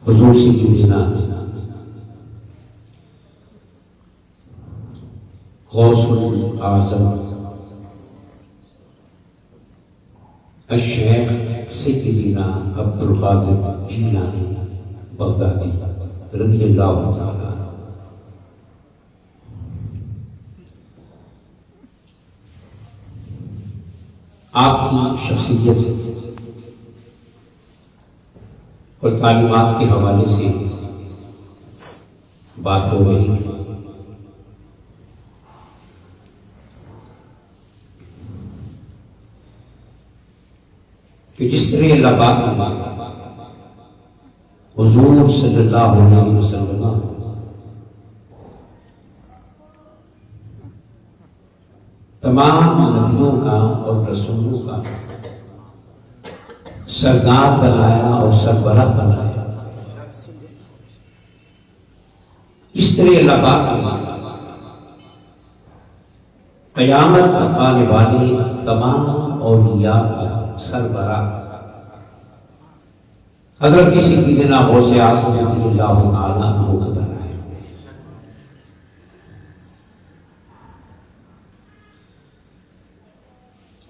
حضور سے جوجنا، غوث الاعظم الشیخ سیدنا عبد القادر جیلانی بغدادی رضی اللہ تعالی عنہ۔ آپ کی شخصیت اور تعلیمات کے حوالے سے بات ہو رہی ہے۔ کہ جس طرح اللہ پاک نے حضور صلی اللہ علیہ وسلم تمام نبیوں کا اور رسولوں کا سردار بنایا اور سربراہ بنایا، اس طرح اللہ پاک نے قیامت تک آنے والے تمام اولیاء کا سربراہ حضرت سیدنا غوث اعظم رضی اللہ تعالی عنہ کو بنایا۔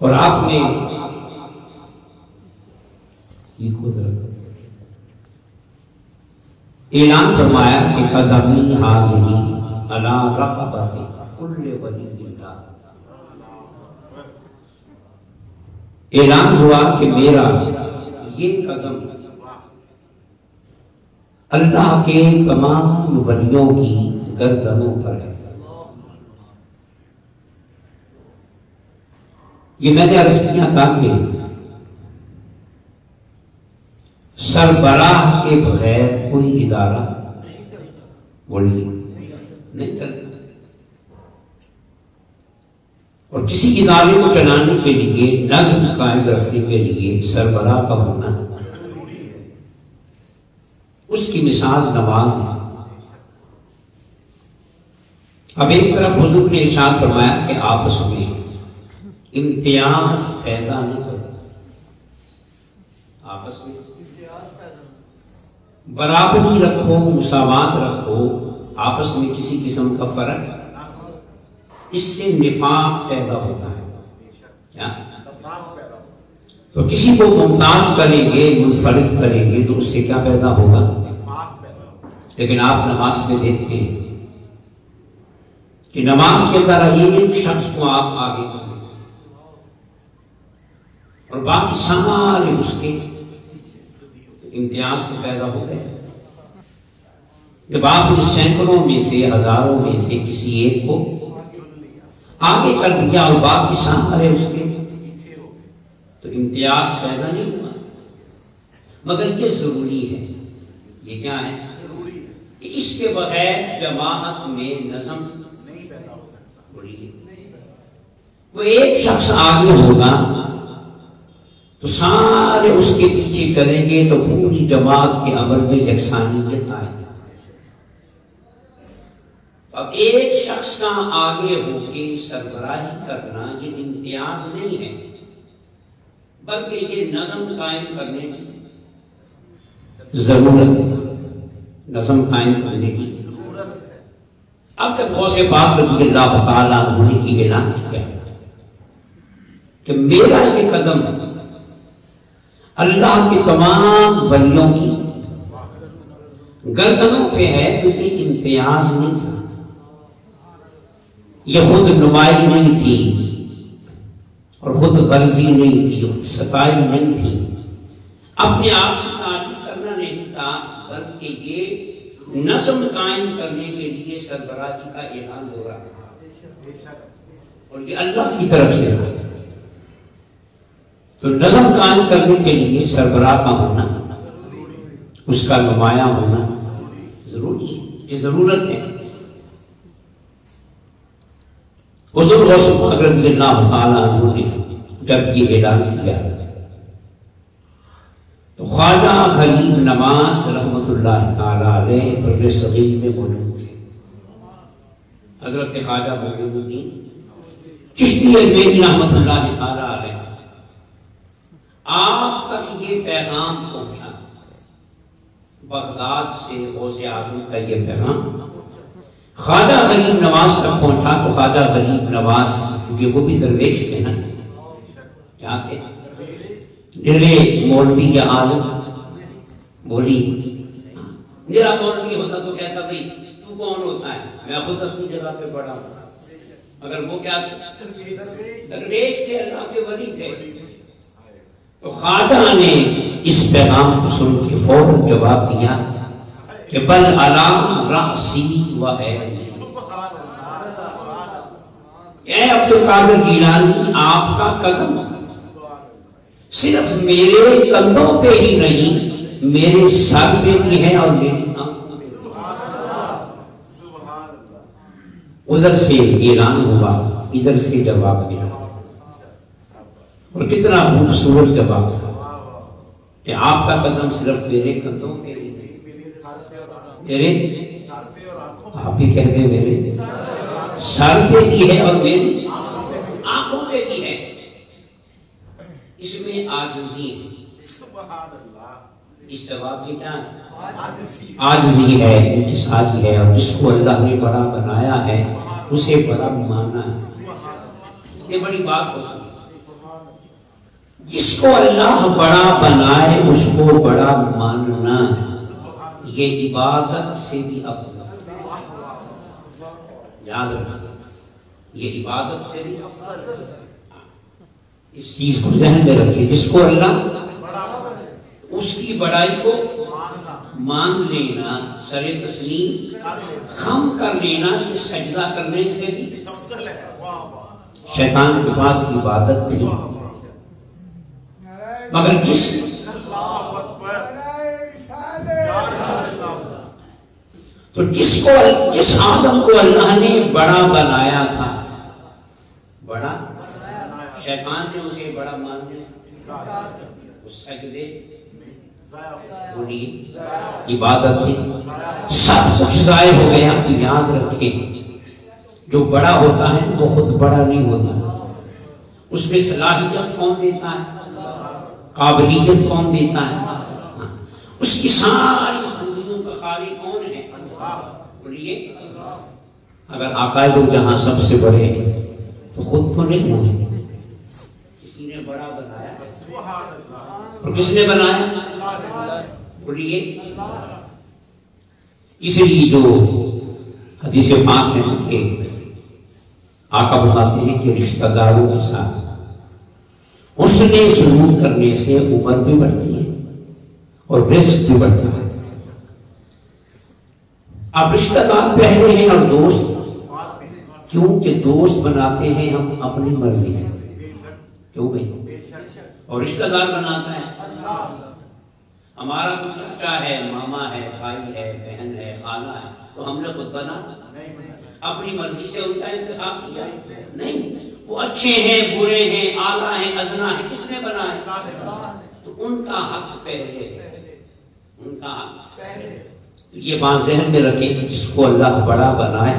اور آپ نے اعلان فرمایا کہ قدمی حاضری علی رقبت کل ولی اللہ، اعلان ہوا کہ میرا یہ قدم اللہ کے تمام ولیوں کی گردنوں پر ہے۔ یہ میں نے عرض کیا تھا کہ سربراہ کے بغیر کوئی ادارہ ولی نہیں چلتا، اور کسی ادارے کو چلانے کے لیے، نظم قائم رکھنے کے لیے سربراہ کا ہونا، اس کی مثال نماز ہے۔ اب ایک طرف حضور نے ارشاد فرمایا کہ آپس میں امتیاز پیدا نہیں کرو، آپس میں برابری رکھو، مساوات رکھو، آپس میں کسی قسم کا فرق، اس سے نفاق پیدا ہوتا ہے۔ کیا؟ تو کسی کو ممتاز کریں گے، منفرد کریں گے تو اس سے کیا پیدا ہوگا؟ لیکن آپ نماز میں دیکھتے ہیں کہ نماز کے اندر ایک شخص کو آپ آگے کریں اور باقی سارے اس کے امتیاز تو پیدا ہو گئے۔ جب آپ نے سینکڑوں میں سے، ہزاروں میں سے کسی ایک کو آگے کر دیا اور باقی سارے اس کے، تو امتیاز پیدا نہیں ہوا۔ مگر یہ ضروری ہے، یہ کیا ہے؟ کہ اس کے بغیر جماعت میں نظم نہیں پیدا ہو سکتا۔ وہ ایک شخص آگے ہوگا تو سارے اس کے پیچھے چلیں گے تو پوری جماعت کے عمل میں یکسانیت آئے گی۔ اب ایک شخص کا آگے ہو کے سربراہی کرنا یہ امتیاز نہیں ہے، بلکہ یہ نظم قائم کرنے کی ضرورت ہے، نظم قائم کرنے کی ضرورت ہے۔ اب تک غوث پاک رضی اللہ تعالیٰ عنہ نے کی اعلان کیا کہ میرا یہ قدم اللہ کے تمام ولیوں کی گردنوں پہ ہے، کیونکہ امتیاز نہیں تھا، یہ خود نمائی نہیں تھی اور خود غرضی نہیں تھی، خود ستائی نہیں تھی، اپنے آپ کی تعریف کرنا نہیں تھا، بلکہ یہ نظم قائم کرنے کے لیے سربراہی کا اعلان ہو رہا تھا، اور یہ اللہ کی طرف سے تھا۔ تو نظم قائم کرنے کے لیے سربراہ کا ہونا، اس کا نمایاں ہونا ضروری ہے، یہ ضرورت ہے۔ حضور غوث پاک رضی اللہ تعالیٰ عنہ نے جب یہ اعلان کیا تو خواجہ غریب نواز رحمۃ اللہ تعالیٰ علیہ بر صغیر میں موجود تھے۔ حضرت خواجہ معین الدین چشتی البیلی رحمۃ اللہ تعالیٰ علیہ، آپ تک یہ پیغام پہنچا، بغداد سے غوث اعظم کا یہ پیغام خواجہ غریب نواز تک پہنچا تو خواجہ غریب نواز کیونکہ وہ بھی درویش تھے نا، کیا تھے؟ ڈرے مولوی یا عالم بولی میرا مولوی ہوتا تو کہتا بھائی تو کون ہوتا ہے، میں خود اپنی جگہ پہ پڑا ہوں، مگر وہ کیا تھے؟ درویش تھے، اللہ کے ولی تھے۔ تو خواجہ نے اس پیغام کو سن کے فوراً جواب دیا کہ بل علی رأسی و عینی، اے عبد القادر جیلانی آپ کا قدم صرف میرے کندھوں پہ ہی نہیں، میرے سر پہ بھی ہے اور میری آنکھوں پہ۔ ادھر سے اعلان ہوا، ادھر سے جواب ملا، اور کتنا خوبصورت جواب تھا کہ آپ کا قدم صرف میرے کندھوں پہ ہی نہیں، میرے آپ بھی کہہ دیں میرے سر پہ بھی ہے اور میری آنکھوں پہ بھی ہے۔ اس میں عاجزی ہے، اس جواب میں کیا ہے؟ عاجزی ہے، انکساری ہے، اور جس کو اللہ نے بڑا بنایا ہے اسے بڑا مانا ہے۔ یہ بڑی بات ہوتی ہے، جس کو اللہ بڑا بنائے اس کو بڑا ماننا، یہ عبادت سے بھی افضل، یاد رکھیں یہ عبادت سے بھی افضل۔ اس چیز کو ذہن میں رکھیں، جس کو اللہ اس کی بڑائی کو مان لینا، سر تسلیم خم کر لینا، کہ سجدہ کرنے سے بھی شیطان کے پاس عبادت تھی، مگر جس آدم کو اللہ نے بڑا بنایا تھا، بڑا شیطان نے اسے بڑا ماننے سے اس سجدے عبادت میں سب کچھ ضائع ہو گیا۔ تو یاد رکھیں جو بڑا ہوتا ہے وہ خود بڑا نہیں ہوتا، اس میں صلاحیت کون دیتا ہے، قابلیت کون دیتا ہے، اس کی ساری خوبیوں کا خالق کون ہے؟ بولیے، اگر عقائد جہاں سب سے بڑے ہیں تو خود تو نہیں ہوتے، کسی نے بڑا بنایا، اور کس نے بنایا؟ بولیے، اس لیے جو حدیث پاک ہے کہ آقا فرماتے ہیں کہ رشتہ داروں کے ساتھ حسن سلوک کرنے سے عمر بھی بڑھتی ہے اور رزق بھی بڑھتا ہے۔ اب رشتہ دار پہلے ہیں اور دوست، کیونکہ دوست بناتے ہیں ہم اپنی مرضی سے، کیوں بھائی؟ اور رشتہ دار بناتا ہے ہمارا کوئی چچا ہے، ماما ہے، بھائی ہے، بہن ہے، خالہ ہے، تو ہم نے خود بنا اپنی مرضی سے ان کا انتخاب کیا نہیں، وہ اچھے ہیں، برے ہیں، اعلیٰ ہیں، ادنا ہیں، کس نے بنائے؟ تو ان کا حق پہلے، ان کا حق پہلے۔ تو یہ بات ذہن میں رکھیں کہ جس کو اللہ بڑا بنائے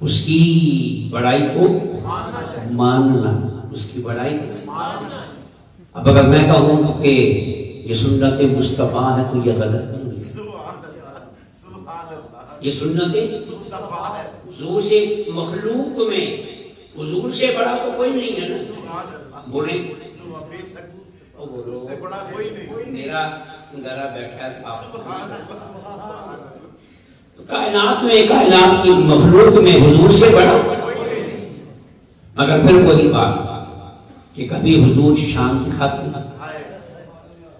اس کی بڑائی کو ماننا، اس کی بڑائی کو ماننا۔ اب اگر میں کہوں تو کہ یہ سنت مصطفیٰ ہے تو یہ غلط نہیں ہے، یہ سنت حضور سے مخلوق میں حضور سے بڑا تو کوئی نہیں ہے نا، بولے میرا ذرا بیٹھا تھا تو کائنات میں، کائنات کی مخلوق میں حضور سے بڑا، مگر پھر وہی بات کہ کبھی حضور شان دکھاتے ہیں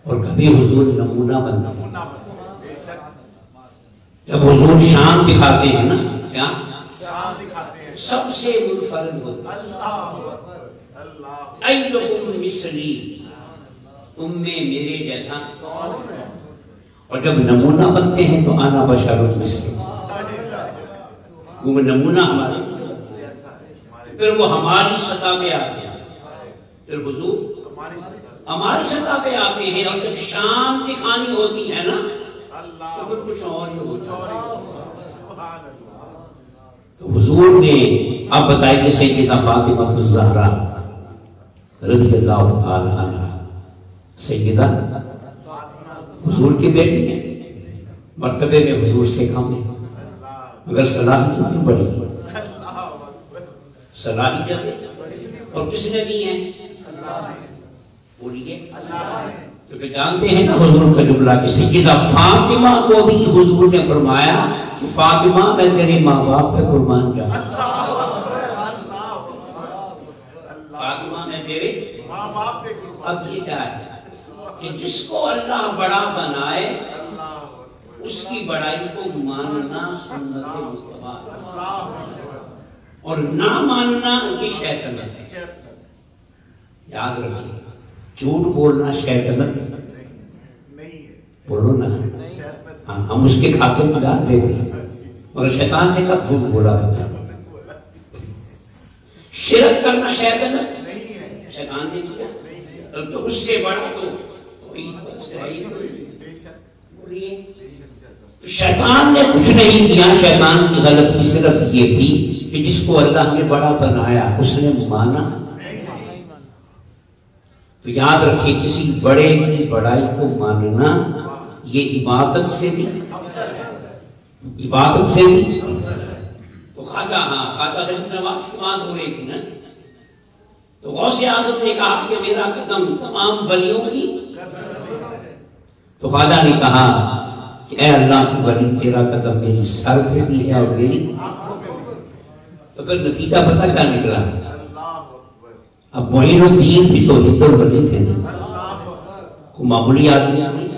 اور کبھی حضور نمونہ بنتے ہیں۔ جب حضور شان دکھاتے ہیں نا، کیا سب سے منفرد ہوتا ہے، ایکم مثلی، تم میں میرے جیسا کون ہے، اور جب نمونہ بنتے ہیں تو انا بشر مثلی، وہ نمونہ ہمارے، پھر وہ ہماری سطح پہ آتے ہیں، پھر حضور ہماری سطح پہ آتے ہیں، اور جب شان دکھانی ہوتی ہے نا تو پھر کچھ اور ہی ہوتا ہے۔ تو حضور نے اب بتائیے سیدہ فاطمہ الزہرا رضی اللہ تعالی عنہ، سیدہ حضور کی بیٹی ہے، مرتبے میں حضور سے کم ہے، مگر صلاحیت کتنی بڑی ہے، صلاحیت اور کس نے دی ہے؟ بولیے تو پھر جانتے ہیں نا حضور کا جملہ کہ سیدہ فاطمہ کو بھی حضور نے فرمایا کہ فاطمہ میں تیرے ماں باپ پہ قربان جاؤں، فاطمہ میں تیرے ماں باپ پہ قربان۔ اب یہ کیا ہے کہ جس کو اللہ بڑا بنائے اس کی بڑائی کو ماننا سنت مصطفیٰ اور نہ ماننا یہ شیطنت ہے۔ یاد رکھیے، جھوٹ بولنا شیطنت بولو نا، ہم اس کے کھاتے میں ڈالتے تھے اور شیطان نے کب جھوٹ بولا بتا؟ شرک کرنا شیطنت شیطان نے کیا، تو اس سے بڑا تو شیطان نے کچھ نہیں کیا۔ شیطان کی غلطی صرف یہ تھی کہ جس کو اللہ نے بڑا بنایا اس نے مانا۔ تو یاد رکھیے، کسی بڑے کی بڑائی کو ماننا یہ عبادت سے بھی، عبادت سے بھی۔ تو خواجہ غریب نواز کی بات ہو رہی تھی نا، تو غوث اعظم نے کہا کہ میرا قدم تمام ولیوں کی، تو خواجہ نے کہا کہ اے اللہ کی ولی، تیرا قدم میری سر پہ بھی ہے اور میری، تو پھر نتیجہ پتہ کیا نکلا؟ اب معین الدین بھی تو ہند الولی تھے نا، کو معمولی آدمی نہیں،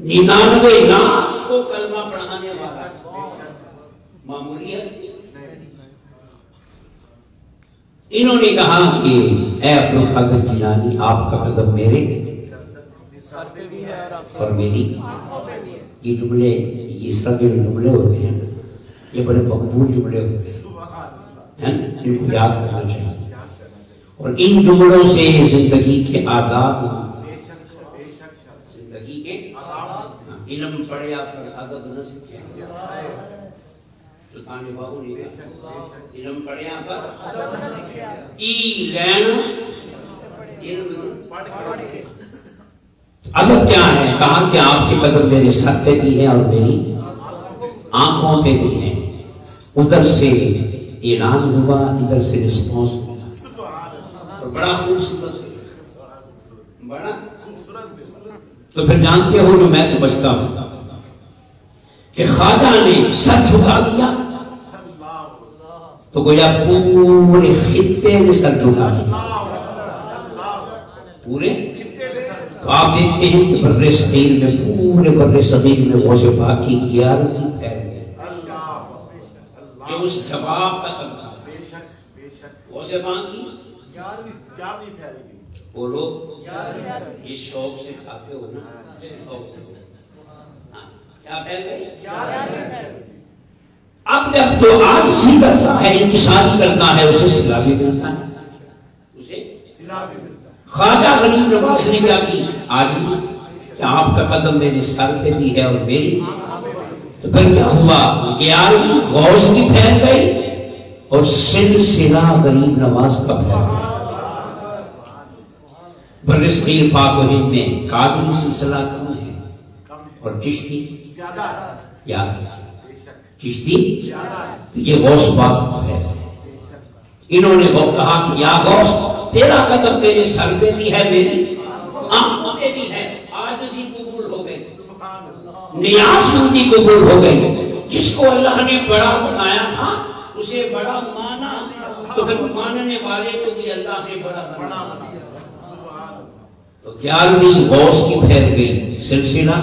99 لاکھ کو کلمہ پڑھانے والا معمولی ہستی۔ انہوں نے کہا کہ اے عبد القادر جیلانی، آپ کا قدم میرے اور میری، یہ جملے اس طرح کے جملے ہوتے ہیں، یہ بڑے مقبول جملے ہوتے ہیں، ان کو یاد کرنا چاہیے اور ان جملوں سے زندگی کے آداب، زندگی کے علم پڑھے آپ کا ادب نہ سیکھے، سلطان بابو نے علم پڑھے آپ کا ادب نہ سیکھے، ای لین علم پڑھ کے۔ ادب کیا ہے؟ کہا کہ آپ کے قدم میرے سر پہ بھی ہیں اور میری آنکھوں پہ بھی ہیں۔ ادھر سے اعلان ہوا، ادھر سے رسپانس ہوا، اور بڑا خوبصورت ہے، بڑا خوبصورت۔ تو پھر جانتے ہو جو میں سمجھتا ہوں کہ خواجہ نے سر جھکا دیا تو گویا پورے خطے نے سر جھکا دیا، پورے۔ تو آپ دیکھتے ہیں کہ بر صغیر میں، پورے بر صغیر میں غوث پاک کی 11ویں پھیل گئی، یہ اس جواب کا سبب ہے۔ غوث پاک کی 11ویں پھیل گئی، بولو اس شوق سے کھاتے ہو نا، کیا پھیل گئی؟ 11ویں۔ اب جب جو عاجزی کرتا ہے، انکساری کرتا ہے، اسے صلہ بھی ملتا ہے، اسے صلہ بھی ملتا ہے۔ خواجہ غریب نواز نے کیا کی؟ عاجزی، کہ آپ کا قدم میرے سر پہ بھی ہے اور میری، تو پھر کیا ہوا؟ 11ویں غوث کی پھیل گئی اور سلسلہ غریب نواز کا پھیل گیا۔ بر صغیر پاک و ہند میں قادری سلسلہ کم ہے اور چشتی زیادہ ہے، یاد رکھیے، چشتی، یہ غوث پاک کا فیض ہے۔ انہوں نے کہا کہ یا غوث، تیرا قدم میرے سر پہ بھی ہے، میری آنکھوں پہ بھی ہے۔ عاجزی قبول ہو گئی، نیاز مندی قبول ہو گئی۔ جس کو اللہ نے بڑا بنایا تھا اسے بڑا مانا، تو پھر ماننے والے کو بھی اللہ نے بڑا بنا۔ تو 11ویں غوث کی پھیل گئی سلسلہ،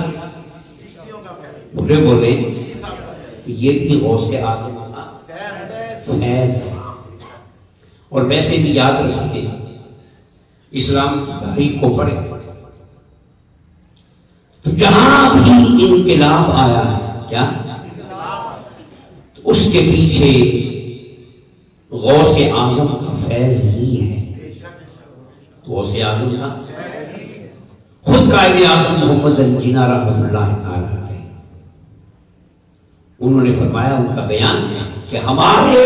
بولے بولے تو یہ بھی غوث اعظم کا فیض ہے۔ اور ویسے بھی یاد رکھیے، اسلام کی تاریخ کو پڑھیں تو جہاں بھی انقلاب آیا ہے، کیا تو اس کے پیچھے غوث اعظم کا فیض ہی ہے۔ غوث اعظم کا خود قائد اعظم محمد علی جناح رحمۃ اللہ تعالی علیہ، انہوں نے فرمایا، ان کا بیان ہے کہ ہمارے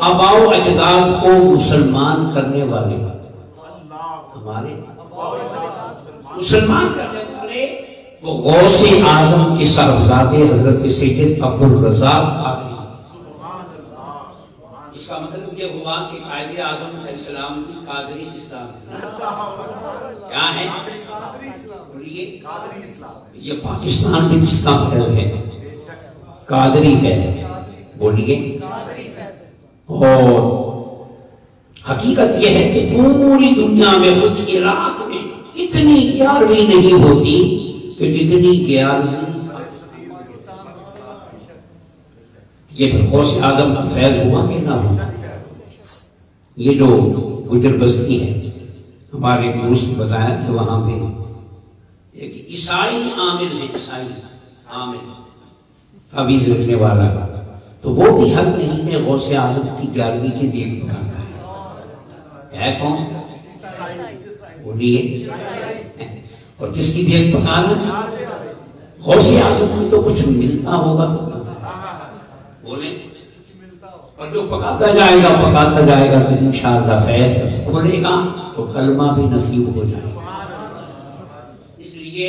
آباء و اجداد کو مسلمان کرنے والے، ہمارے مسلمان کرنے والے وہ غوث اعظم کے صاحبزادے حضرت سید عبدالرزاق قادری۔ اس کا مطلب یہ ہوا کہ قائد اعظم علیہ السلام کی قادری اسلام کیا ہے؟ یہ پاکستان میں کس کا فیض ہے؟ قادری فیض ہے، بولیے۔ اور حقیقت یہ ہے کہ پوری دنیا میں خود عراق میں اتنی گیارہویں نہیں ہوتی کہ جتنی گیارہویں یہ پھر غوث اعظم کا فیض ہوا کہ نہ ہوا؟ یہ جو گجر بستی ہے، ہمارے ایک دوست نے بتایا کہ وہاں پہ ایک عیسائی عامل ہے، عیسائی عامل تعویذ رکھنے والا، تو وہ بھی ہر مہینے غوث اعظم کی 11ویں کی دیگ پکاتا ہے کون؟ بولیے۔ اور کس کی دیگ پکانا ہے؟ غوث اعظم میں تو کچھ ملتا ہوگا تو بولیں، اور جو پکاتا جائے گا تو انشاءاللہ فیض کھلے گا تو کلمہ بھی نصیب ہو جائے گا۔ اس لیے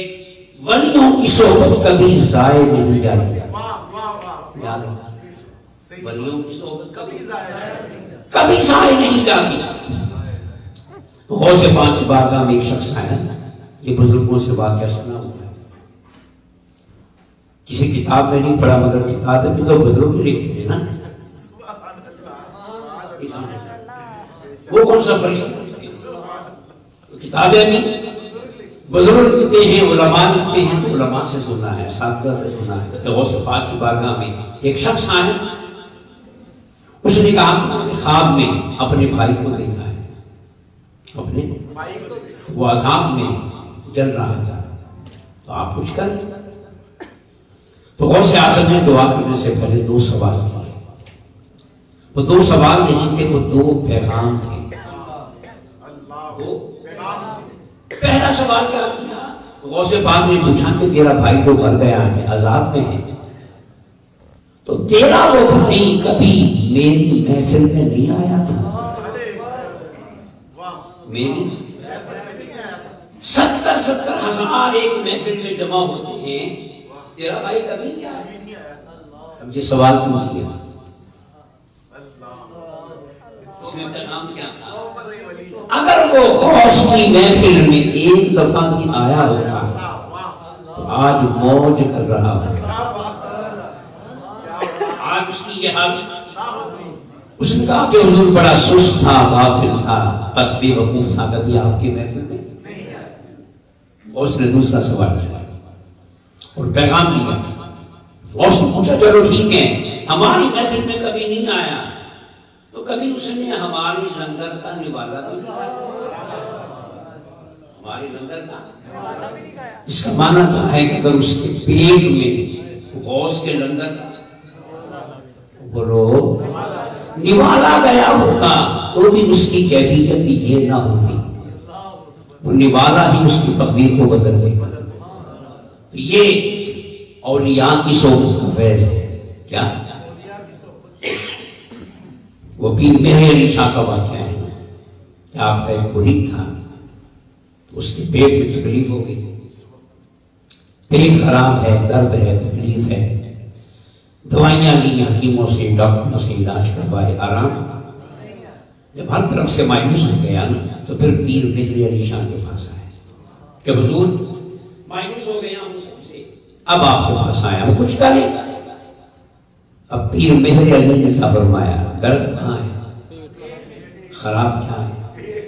ولیوں کی صحبت کبھی ضائع نہیں جاتی، ولیوں کی صحبت کبھی ضائع نہیں جاتی۔ غوث پاک کی بارگاہ میں ایک شخص آیا، یہ بزرگوں سے واقعہ سنا ہوا ہے، کسی کتاب میں نہیں پڑھا مگر کتاب میں تو بزرگ لکھتے ہیں نا، وہ کون سا فرشتہ؟ کتابیں بھی بزرگ لکھتے ہیں، علماء لکھتے ہیں، تو علماء سے سنا ہے، اساتذہ سے سنا ہے کہ غوث پاک کی بارگاہ میں ایک شخص آیا، اس نے کہا کہ میں نے خواب میں اپنے بھائی کو دیکھا ہے، اپنے وہ عذاب میں جل رہا تھا، تو آپ کچھ کریں۔ تو غوث اعظم نے دعا کرنے سے پہلے 2 سوال کیے۔ وہ 2 سوال نہیں تھے، وہ 2 پیغام تھے۔ پہلا سوال کیا کیا؟ غوث پاک نے پوچھا کہ تیرا بھائی جو مر گیا ہے، عذاب میں ہے، تو تیرا وہ بھائی کبھی میری محفل میں نہیں آیا تھا؟ میری 70 ہزار ایک محفل میں جمع ہوتے ہیں، تیرا بھائی کبھی نہیں آیا؟ اب یہ سوال کیوں کیا؟ اس میں پیغام کیا تھا؟ اگر وہ غوث کی محفل میں ایک دفعہ بھی آیا ہوتا تو آج موج کر رہا ہوتا، آج اس کی یہ حالت۔ اس نے کہا کہ حضور بڑا سست تھا، غافل تھا، بس بے وقوف تھا، کبھی آپ کی محفل میں۔ غوث نے دوسرا سوال کیا اور پیغام دیا۔ غوث نے پوچھا چلو ٹھیک ہے، ہماری محفل میں کبھی نہیں آیا تو کبھی اس نے ہماری لنگر کا نوالا بھی نہیں کھایا؟ ہماری لنگر کا، اس کا معنی کیا ہے کہ اگر اس کے پیٹ میں غوث کے لنگر کا بولو نوالا گیا ہوتا تو بھی اس کی کیفیت بھی یہ نہ ہوتی، وہ نوالا ہی اس کی تقدیر کو بدل دے گا۔ تو یہ اولیاء کی صحبت کا فیض ہے۔ کیا؟ وہ پیر مہر علی شاہ کا واقعہ ہے کہ آپ کا ایک مرید تھا، تو اس کے پیٹ میں تکلیف ہو گئی، پیٹ خراب ہے، درد ہے، تکلیف ہے، دوائیاں لی حکیموں سے، ڈاکٹروں سے علاج کروائے، آرام۔ جب ہر طرف سے مایوس ہو گیا نا تو پھر پیر مہر علی شاہ کے پاس آئے کہ حضور مایوس ہو گیا ہوں سب سے، اب آپ کے پاس آیا ہوں، کچھ کریں۔ اب پیر مہر علی نے کیا فرمایا؟ درد کہاں ہے؟ خراب کیا ہے؟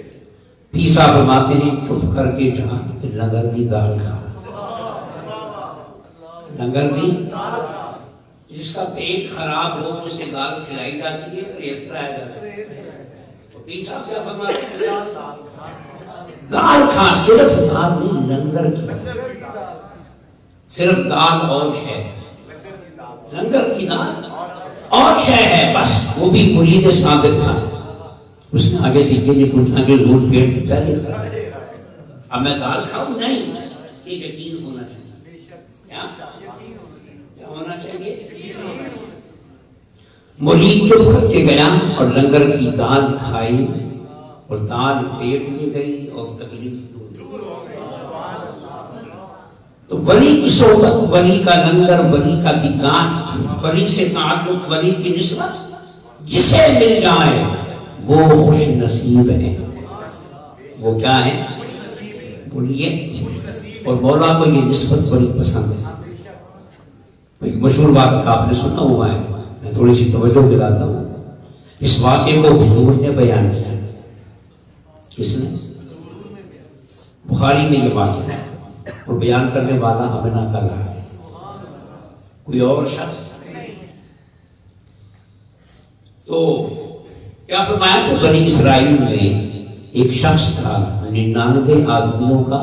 پیسا فرماتے ہیں چپ کر کے جہاں لنگر دی دال کھا، لنگر دی، جس کا پیٹ خراب ہو اسے دال کھلائی جاتی ہے، پھر اس طرح جاتا ہے۔ پیسا کیا فرماتے ہیں؟ دال کھا، صرف دال نہیں، لنگر کی، صرف دال اور شے، لنگر کی دال اور شے ہے، بس وہ بھی مرید صادق تھا۔ اس نے آگے سے یہ پوچھا کہ حضور پیٹ سے پہلے خراب ہے، اب میں دال کھاؤں؟ نہیں، یہ یقین ہونا چاہیے۔ کیا ہونا چاہیے؟ مرید چپ کر کے گیا اور لنگر کی دال کھائی اور دال پیٹ میں گئی اور تکلیف دور۔ تو ولی کی صحبت، ولی کا لنگر، ولی کا دکان، ولی سے تعلق، ولی کی نسبت جسے مل جائے وہ خوش نصیب ہے۔ وہ کیا ہے؟ بولیے۔ اور مولا کو یہ نسبت بڑی پسند ہے۔ ایک مشہور بات آپ نے سنا ہوا ہے، میں تھوڑی سی توجہ دلاتا ہوں۔ اس واقعے کو حضور نے بیان کیا۔ کس نے؟ بخاری میں یہ واقعہ ہے، اور بیان کرنے والا ہمیں کا ہے، کوئی اور شخص۔ تو کیا فرمایا کہ بنی اسرائیل میں ایک شخص تھا 99 آدمیوں کا،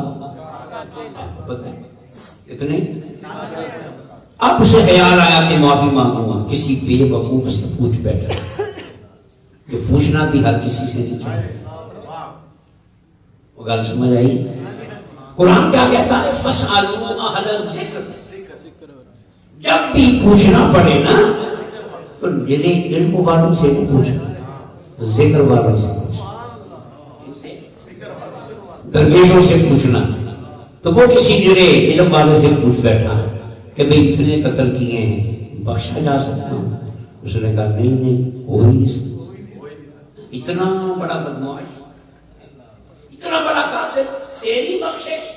کتنے؟ اب اسے خیال آیا کہ معافی مانگوں، کسی بے وقوف سے پوچھ بیٹھا۔ یہ پوچھنا بھی ہر کسی سے نہیں چاہیے۔ وہ گل سمجھ آئی؟ قرآن کیا کہتا ہے؟ فَاسْأَلُوا أَهْلَ الذِّكْرِ، جب بھی پوچھنا پڑے نا تو میرے علم والوں سے نہیں پوچھنا، ذکر والوں سے پوچھنا، درویشوں سے پوچھنا۔ تو وہ کسی میرے علم والے سے پوچھ بیٹھا کہ بھئی اتنے قتل کیے ہیں، بخشا جا سکتا ہوں؟ اس نے کہا نہیں، ہو ہی نہیں سکتا، اتنا بڑا بدمعاش، اتنا بڑا قاتل، تیری بخشش؟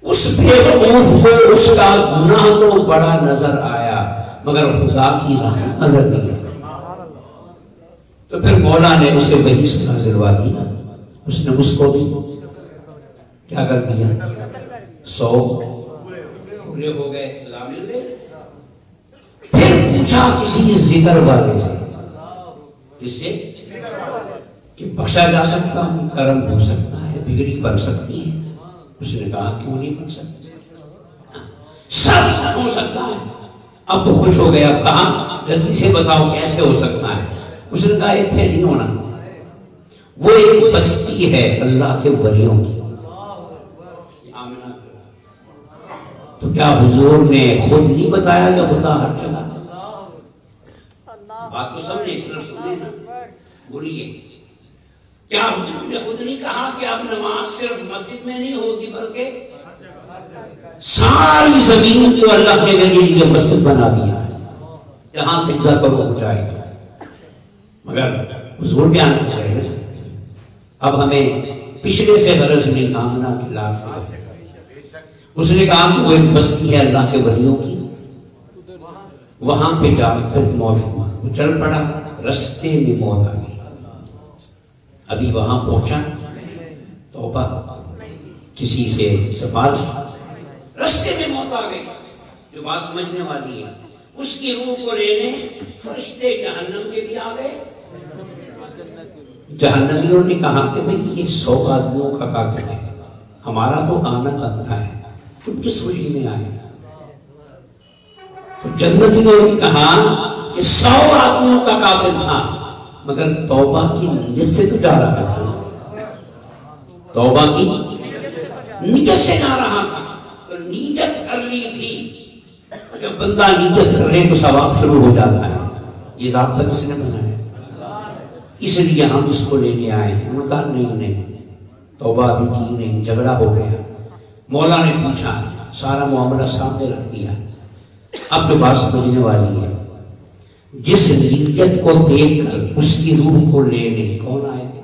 اس بے وقوف کو اس کا گناہ تو بڑا نظر آیا مگر خدا کی رحمت نظر نہیں آئی۔ تو پھر مولا نے اسے وہی سزا دلوا دی نا، اس نے اس کو بھی کیا کر دیا؟ 100 پورے ہو گئے، سلام علیکم۔ پھر پوچھا کسی ذکر والے سے، جس سے کہ بخشا جا سکتا ہوں، کرم ہو سکتا ہے، بگڑی بن سکتی ہے؟ اس نے کہا کیوں نہیں بن سکتی، سب ہو سکتا ہے۔ اب تو خوش ہو گیا، اب کہا جلدی سے بتاؤ کیسے ہو سکتا ہے؟ اس نے کہا اتنے نہیں ہونا، وہ ایک بستی ہے اللہ کے ولیوں کی۔ تو کیا حضور نے خود نہیں بتایا کہ خدا ہر جگہ؟ بات کو سمجھے، بولیے، کیا حضور نے خود نہیں کہا کہ اب نماز صرف مسجد میں نہیں ہوگی بلکہ ساری زمین کو اللہ نے میرے لیے مسجد بنا دیا ہے، جہاں سجدہ کرو ہو جائے گا؟ مگر حضور بیان کر رہے ہیں، اب ہمیں پچھلے سے غرض نہیں، آمنہ کی لات سے۔ اس نے کہا کہ وہ ایک بستی ہے اللہ کے ولیوں کی، وہاں پہ جا کر موت ہوا۔ وہ چل پڑا، رستے میں موت آ گئی۔ ابھی وہاں پہنچا، توبہ، کسی سے سفارش، رستے میں موت آ گئی۔ جو بات سمجھنے والی ہے، اس کی روح کو لینے فرشتے جہنم کے بھی آ گئے۔ جہنمیوں نے کہا کہ بھئی یہ 100 آدمیوں کا قاتل ہے، ہمارا تو آنا بنتا ہے، تم کس خوشی میں آئے؟ تو جنتیوں نے کہا کہ 100 آدمیوں کا قاتل تھا مگر توبہ کی نیت سے تو جا رہا تھا، توبہ کی نیت سے جا رہا تھا، تو نیت کر لی تھی۔ جب بندہ نیت کر لے تو ثواب شروع ہو جاتا ہے۔ یہ ضابطہ کس نے بنایا؟ اس لیے ہم اس کو لینے آئے ہیں۔ انہوں نے کہا نہیں، توبہ ابھی کی نہیں، جھگڑا ہو گیا۔ مولا نے پوچھا، سارا معاملہ سامنے رکھ دیا۔ اب تو بات سمجھنے والی ہے، جس نیت کو دیکھ کر اس کی روح کو لینے کون آئے تھے؟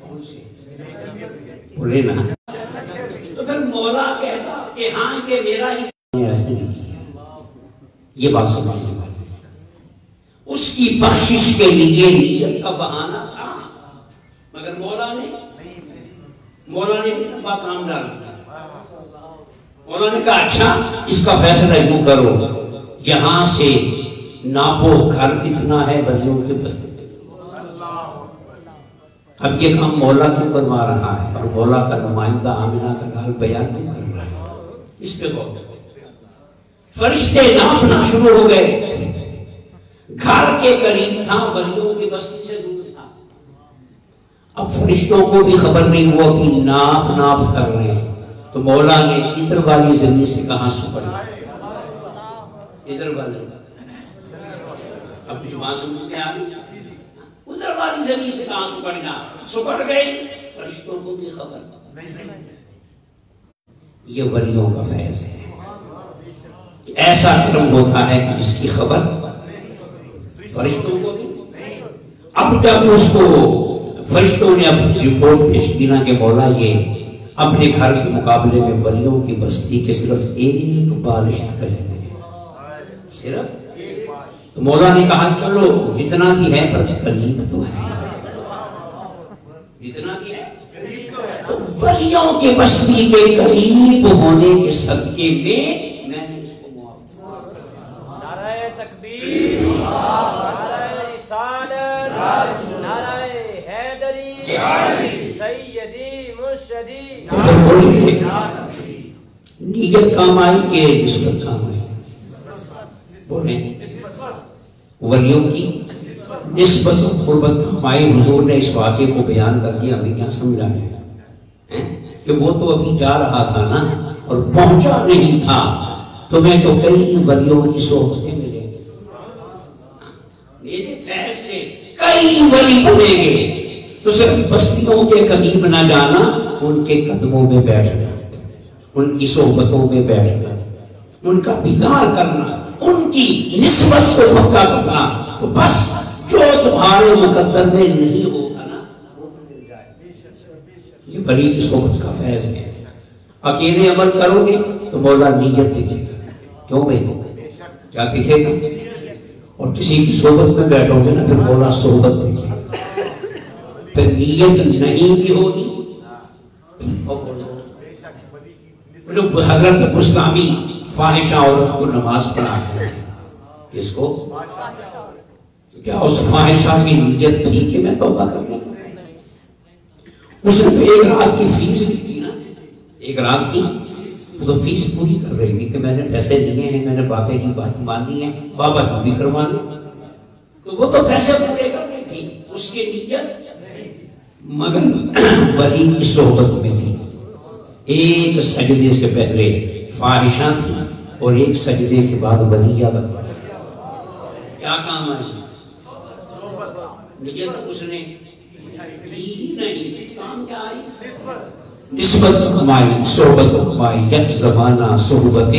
کون سے؟ بولے نا۔ تو پھر مولا کہتا کہ ہاں کہ میرا ہی ایسے نہیں کیا۔ یہ بات سمجھنے والی ہے، اس کی بخشش کے لیے نیت کا بہانہ تھا مگر مولا نے بھی لمبا کام ڈال دیا۔ مولا نے کہا اچھا اس کا فیصلہ یوں کرو، یہاں سے ناپو گھر کتنا ہے ولیوں کے بستے۔ اب یہ کام مولا کیوں کروا رہا ہے اور مولا کا نمائندہ آمنہ کا حال بیان کیوں کر رہا ہے؟ اس پہ غور۔ فرشتے ناپنا شروع ہو گئے، گھر کے قریب تھا، ولیوں کی بستی سے دور تھا۔ اب فرشتوں کو بھی خبر نہیں ہوا کہ ناپ کر رہے ہیں، تو مولا نے ادھر والی زمین سے کہاں سپڑ ادھر والی، اب کچھ بات سمجھ میں آ گئی؟ ادھر والی زمین سے کہاں سپڑ گئی، فرشتوں کو بھی خبر۔ یہ ولیوں کا فیض ہے. ایسا کرم ہوتا ہے کہ اس کی خبر فرشتوں کو بھی. اب جب اس کو فرشتوں نے اپنی رپورٹ پیش کی نا کہ مولا یہ اپنے گھر کے مقابلے میں ولیوں کی بستی کے صرف ایک بالشت کریں گے، صرف. تو مولا نے کہا چلو جتنا بھی ہے پر قریب تو ہے، جتنا بھی ہے. تو ولیوں کے بستی کے قریب ہونے کے صدقے میں میں نے اس کو معاف. نعرہ تکبیر، نعرہ رسالت، نعرہ حیدری، سیدی مرشدی. نیت کام آئی کہ نسبت کام آئی؟ بولیں. ولیوں کی نسبت و قربت کام آئی. حضور نے اس واقعے کو بیان کر کے ہمیں کیا سمجھا ہے کہ وہ تو ابھی جا رہا تھا نا اور پہنچا نہیں تھا. تمہیں تو کئی ولیوں کی صحبتیں ملیں گی، میرے فیض سے کئی ولی بنیں گے. تو صرف بستیوں کے قریب نہ جانا، ان کے قدموں میں بیٹھنا، ان کی صحبتوں میں بیٹھنا، ان کا دیدار کرنا، ان کی نسبت کو پکا کرنا. تو بس جو تمہارے مقدر میں نہیں ہوگا نا وہ مل جائے. یہ ولی کی صحبت کا فیض ہے. اکیلے عمل کرو گے تو مولا نیت دکھے گا. کیوں بھائی؟ کیا دکھے گا؟ اور کسی کی صحبت میں بیٹھو گے نا پھر مولا صحبت دکھے گا. پھر نیت نہیں بھی ہوگی. جو حضرت بستامی فاحشہ عورت کو نماز پڑھاتے ہیں، کس کو؟ کیا اس فاحشہ کی نیت تھی کہ میں توبہ کر لوں؟ اس نے تو ایک رات کی فیس بھی تھی نا، ایک رات کی تو فیس پوری کر رہی تھی کہ میں نے پیسے لیے ہیں، میں نے بابا کی بات مانی ہے، بابا کو بھی کروا لوں. تو وہ تو پیسے پورے کر رہی تھی، اس کی نیت مگر ولی کی صحبت میں تھی. ایک سجدے سے پہلے فاحشہ تھی اور ایک سجدے کے بعد ولیہ بن گئی. کیا کام آئی؟ نیت اس نے کی نہیں، کام کیا آئی؟ نسبت کمائی، صحبت کمائی. یک زمانہ صحبت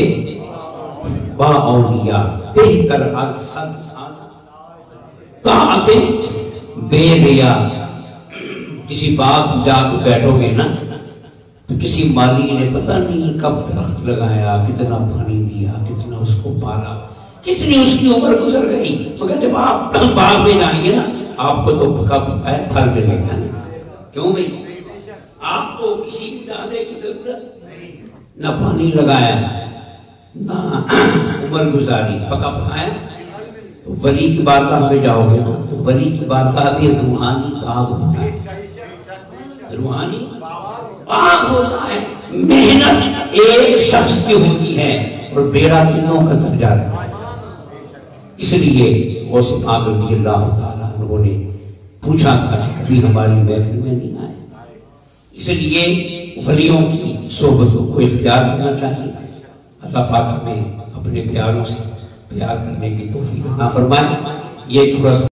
با اولیاء بہتر از صد سال طاعت بے ریا. کسی باغ جا کے بیٹھو گے نا تو کسی مالی نے پتہ نہیں کب درخت لگایا، کتنا پانی دیا، کتنا اس کو پالا، کتنی اس کی عمر گزر گئی. مگر جب آپ باغ میں جائیں گے نا آپ کو تو پکا پکا ہے پھل ملے گا نا. کیوں بھائی؟ آپ کو کسی بھی جانے کی ضرورت، نہ پانی لگایا نہ عمر گزاری، پکا پکایا. تو ولی کی بارگاہ میں جاؤ گے نا تو ولی کی بارگاہ بھی روحانی باغ ہوتا ہے، روحانی باغ ہوتا ہے. محنت ایک شخص کی ہوتی ہے اور بیڑا تینوں کا تک جاتا ہے. اس لیے غوث پاک رضی اللہ تعالیٰ انہوں نے پوچھا تھا کہ کبھی ہماری محفل میں نہیں آئے. اس لیے ولیوں کی صحبتوں کو اختیار کرنا چاہیے. اللہ پاک ہمیں اپنے پیاروں سے پیار کرنے کی توفیق عطا فرمائے. یہ تھوڑا